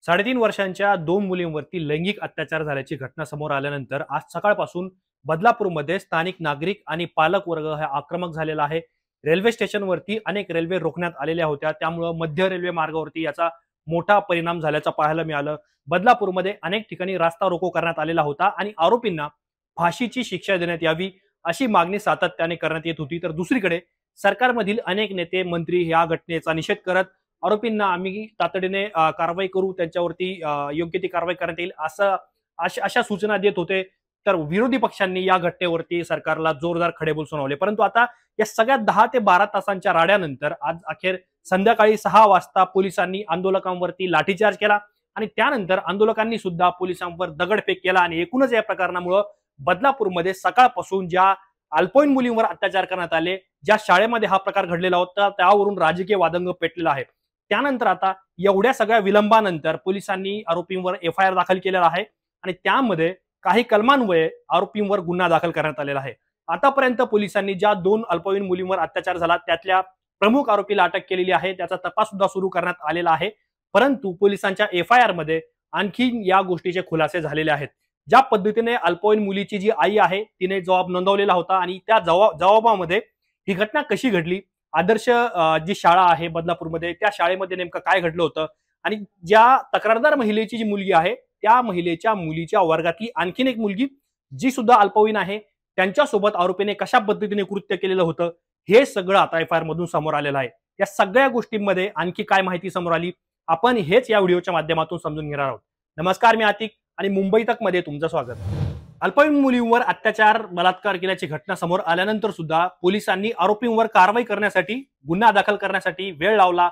3.5 वर्षांच्या 2 मुलींवरती लैंगिक अत्याचार झाल्याची घटना समोर आल्यानंतर आज सकाळपासून बदलापूरमध्ये स्थानिक नागरिक आणि पालक वर्ग हा आक्रमक झालेला आहे। रेल्वे स्टेशनवरती अनेक रेल्वे रोखण्यात आलेल्या होत्या, त्यामुळे मध्य रेल्वे मार्गावरती याचा मोठा परिणाम झाल्याचं पाहायला मिळालं। बदलापूरमध्ये अनेक ठिकाणी रास्ता रोको करण्यात आलेला होता आणि आरोपींना फाशीची शिक्षा देण्यात यावी अशी मागणी सातत्याने करण्यात येत होती। तर दुसरीकडे सरकारमधील अनेक नेते मंत्री या घटनेचा निषेध करत आरोपींना आम्ही तातडीने कारवाई करू, त्यांच्यावरती योग्य ती कारवाई करण्यात येईल असं अशा सूचना देत होते। तर विरोधी पक्षांनी या घटनेवरती सरकारला जोरदार खडेबोल सुनावले, परंतु आता या सगळ्या 10 ते 12 तासांच्या राड्यानंतर आज अखेर संध्याकाळी 6 वाजता पोलिसांनी आंदोलकांवरती लाठीचार्ज केला आणि त्यानंतर आंदोलकांनी सुद्धा पोलिसांवर दगडफेक केला आणि एकूणच या प्रकरणामुळे बदलापूरमध्ये सकाळपासून ज्या अल्पवयीन मुलींवर अत्याचार करण्यात आले, ज्या शाळेमध्ये हा प्रकार घडलेला होता त्यावरून राजकीय वादंग पेटलेला आहे। त्यानंतर आता एवढ्या सगळ्या विलंबानंतर पोलिसांनी आरोपींवर एफआयआर दाखल केलेला आहे आणि त्यामध्ये काही कलमान्वये आरोपींवर गुन्हा दाखल करण्यात आलेला आहे। आतापर्यंत पोलिसांनी ज्या 2 अल्पवयीन मुलींवर अत्याचार झाला त्यातल्या प्रमुख आरोपीला अटक केलेली आहे, त्याचा तपास सुद्धा सुरू करण्यात आलेला आहे। परंतु पोलिसांच्या एफआयआर मध्ये आणखी या गोष्टीचे खुलासे झालेले आहेत। ज्या पद्धतीने अल्पवयीन मुलीची जी आई आहे तिने जबाब नोंदवलेला होता आणि त्या जबाबामध्ये ही घटना कशी घडली, आदर्श जी शाळा आहे बदलापूरमध्ये त्या शाळेमध्ये नेमकं काय घडलं होतं आणि ज्या तक्रारदार महिलेची जी मुलगी आहे त्या महिलेच्या मुलीच्या वर्गातली आणखीन एक मुलगी जी सुद्धा अल्पवयीन आहे त्यांच्यासोबत आरोपीने कशा पद्धतीने कृत्य केलेलं होतं हे सगळं आता एफआयआर मधून समोर आलेलं आहे। या सगळ्या गोष्टींमध्ये आणखी काय माहिती समोर आली आपण हेच या व्हिडिओच्या माध्यमातून समजून घेणार आहोत। नमस्कार, मी आतिक आणि मुंबई तक मध्ये तुमचं स्वागत। अल्पवयीन मुलींवर अत्याचार बलात्कार केल्याची घटना समोर आल्यानंतर सुद्धा पोलिसांनी आरोपींवर कारवाई करण्यासाठी गुन्हा दाखल करण्यासाठी वेळ लावला।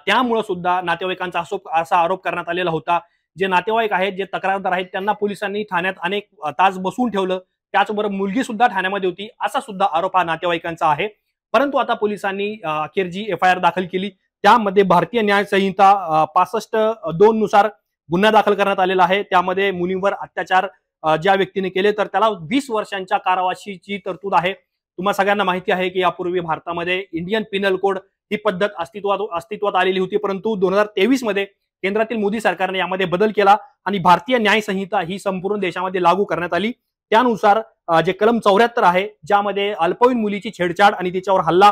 त्यामुळे सुद्धा नातेवाईकांचा असा आरोप करण्यात आलेला होता। जे नातेवाईक आहेत, जे तक्रारदार आहेत त्यांना पोलिसांनी ठाण्यात अनेक तास बसवून ठेवलं, त्याचबरोबर मुलगी सुद्धा ठाण्यामध्ये होती असा सुद्धा आरोप हा नातेवाईकांचा आहे। परंतु आता पोलिसांनी अखेर जी एफआयआर दाखल केली त्यामध्ये भारतीय न्याय संहिता 65(2) नुसार गुन्हा दाखल करण्यात आलेला आहे। त्यामध्ये मुलींवर अत्याचार ज्या व्यक्तीने केले तर त्याला 20 वर्षांच्या कारावासाची तरतूद आहे। तुम्हाला सगळ्यांना माहिती आहे की यापूर्वी भारतामध्ये इंडियन पिनल कोड ही पद्धत अस्तित्वात आलेली होती, परंतु 2023 मध्ये केंद्रातील मोदी सरकारने यामध्ये बदल केला आणि भारतीय न्याय संहिता ही संपूर्ण देशामध्ये लागू करण्यात आली। त्यानुसार जे कलम 74 आहे ज्यामध्ये अल्पवयीन मुलीची छेडछाड आणि तिच्यावर हल्ला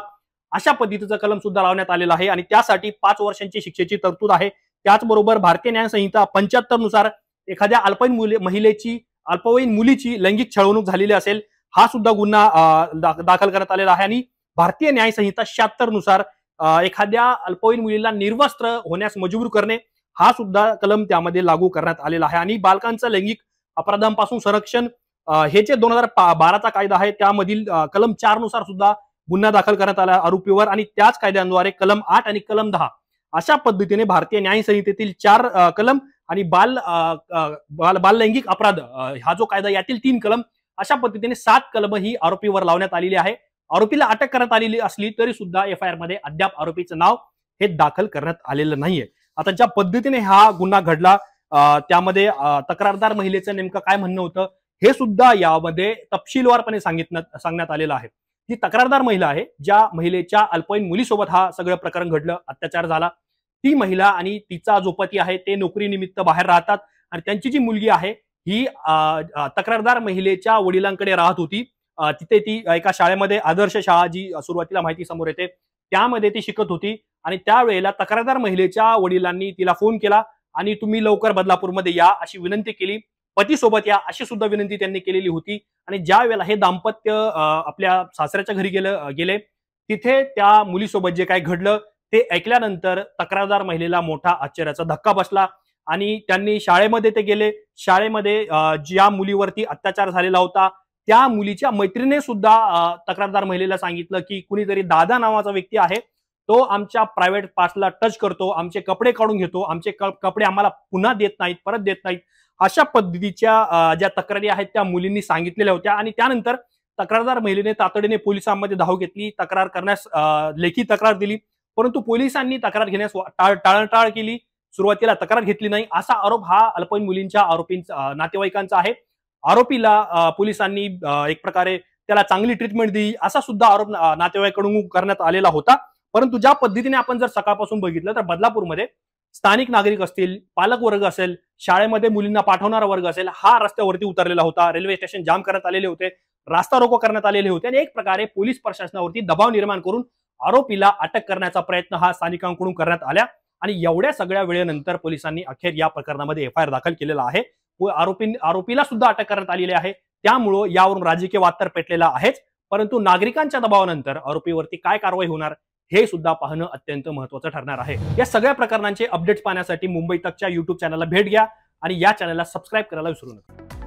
अशा पद्धतीचं कलम सुद्धा लावण्यात आलेलं आहे आणि त्यासाठी 5 वर्षांची शिक्षेची तरतूद आहे। त्याचबरोबर भारतीय न्याय संहिता 75 नुसार एखाद्या अल्पवयीन मुलीची लैंगिक छळवणूक झालेली असेल हा सुद्धा गुन्हा दाखल करण्यात आलेला आहे आणि भारतीय न्याय संहिता 76 नुसार एखाद्या अल्पवयीन मुलीला निर्वस्त्र होण्यास मजबूर करणे हा सुद्धा कलम त्यामध्ये लागू करण्यात आलेला आहे। आणि बालकांचं लैंगिक अपराधांपासून संरक्षण हे जे 2012चा कायदा आहे त्यामधील कलम 4 नुसार सुद्धा गुन्हा दाखल करण्यात आला आरोपीवर आणि त्याच कायद्यांद्वारे कलम 8 आणि कलम 10 अशा पद्धतीने भारतीय न्याय संहितेतील 4 कलम आणि बाल लैंगिक अपराध हा जो कायदा यातील 3 कलम अशा पद्धतीने 7 कलम ही आरोपीवर लावण्यात आलेली आहे। आरोपीला अटक करण्यात आलेली असली तरी सुद्धा एफआयआर मध्ये अद्याप आरोपीचं नाव हे दाखल करण्यात आलेलं नाहीये। आता ज्या पद्धतीने हा गुन्हा घडला त्यामध्ये तक्रारदार महिलेचं नेमकं काय म्हणणं होतं हे सुद्धा यामध्ये तपशीलवारपणे सांगण्यात आलेलं आहे। जी तक्रारदार महिला आहे, ज्या महिलेच्या अल्पवयीन मुलीसोबत हा सगळं प्रकरण घडलं, अत्याचार झाला, ती महिला आणि तिचा जो पती आहे ते नोकरीनिमित्त बाहेर राहतात आणि त्यांची जी मुलगी आहे ही तक्रारदार महिलेच्या वडिलांकडे राहत होती। तिथे ती एका शाळेमध्ये, आदर्श शाळा जी सुरुवातीला माहिती समोर येते त्यामध्ये ती शिकत होती आणि त्यावेळेला तक्रारदार महिलेच्या वडिलांनी तिला फोन केला आणि तुम्ही लवकर बदलापूरमध्ये या अशी विनंती केली, पतीसोबत या अशी सुद्धा विनंती त्यांनी केलेली होती। आणि ज्या वेळेला हे दाम्पत्य आपल्या सासऱ्याच्या घरी गेले तिथे त्या मुलीसोबत जे काही घडलं ते ऐकल्यानंतर तक्रारदार महिलेला मोठा आश्चर्याचा धक्का बसला आणि त्यांनी शाळेमध्ये ते गेले। शाळेमध्ये ज्या मुलीवरती अत्याचार झालेला होता त्या मुलीच्या मैत्रिणीने सुद्धा तक्रारदार महिलेला सांगितलं की कुणीतरी दादा नावाचा व्यक्ती आहे, तो आमच्या प्रायव्हेट पार्टला टच करतो, आमचे कपडे काढून घेतो, आमचे कपडे आम्हाला पुन्हा देत नाहीत, परत देत नाहीत, अशा पद्धतीच्या ज्या तक्रारी आहेत त्या मुलींनी सांगितलेल्या होत्या। आणि त्यानंतर तक्रारदार महिलेने तातडीने पोलिसांमध्ये धाव घेतली, तक्रार करण्यास लेखी तक्रार दिली, परंतु पोलिसांनी तक्रार घेण्यास टाळाटाळ केली, सुरुवातीला तक्रार घेतली नाही असा आरोप हा अल्पवयीन मुलींच्या नातेवाईकांचा आहे। आरोपीला पोलिसांनी एक प्रकारे त्याला चांगली ट्रीटमेंट दिली असा सुद्धा आरोप नातेवाईकांकडून करण्यात आलेला होता। परंतु ज्या पद्धतीने आपण जर सकाळपासून बघितलं तर बदलापूरमध्ये स्थानिक नागरिक असतील, पालक वर्ग असेल, शाळेमध्ये मुलींना पाठवणारा वर्ग असेल, हा रस्त्यावरती उतरलेला होता. रेल्वे स्टेशन जाम करण्यात आलेले होते, रास्ता रोको करण्यात आलेले होते आणि एक प्रकारे पोलीस प्रशासनावरती दबाव निर्माण करून आरोपीला अटक करण्याचा प्रयत्न हा स्थानिकांकडून करण्यात आला. आणि एवढ्या सगळ्या वेळेनंतर पोलिसांनी अखेर या प्रकरणामध्ये एफआयआर दाखल केलेला आहे. आरोपीला सुद्धा अटक करण्यात आलेली आहे. त्यामुळे यावरून राजकीय वाद तर पेटलेला आहेच, परंतु नागरिकांच्या दबावानंतर आरोपीवरती काय कारवाई होणार हे सुद्धा पाहणं अत्यंत महत्त्वाचं ठरणार आहे. या सगळ्या प्रकरणांचे अपडेट्स पाहण्यासाठी मुंबई तकच्या YouTube चॅनलला भेट घ्या आणि या चॅनलला सबस्क्राईब करायला विसरू नका.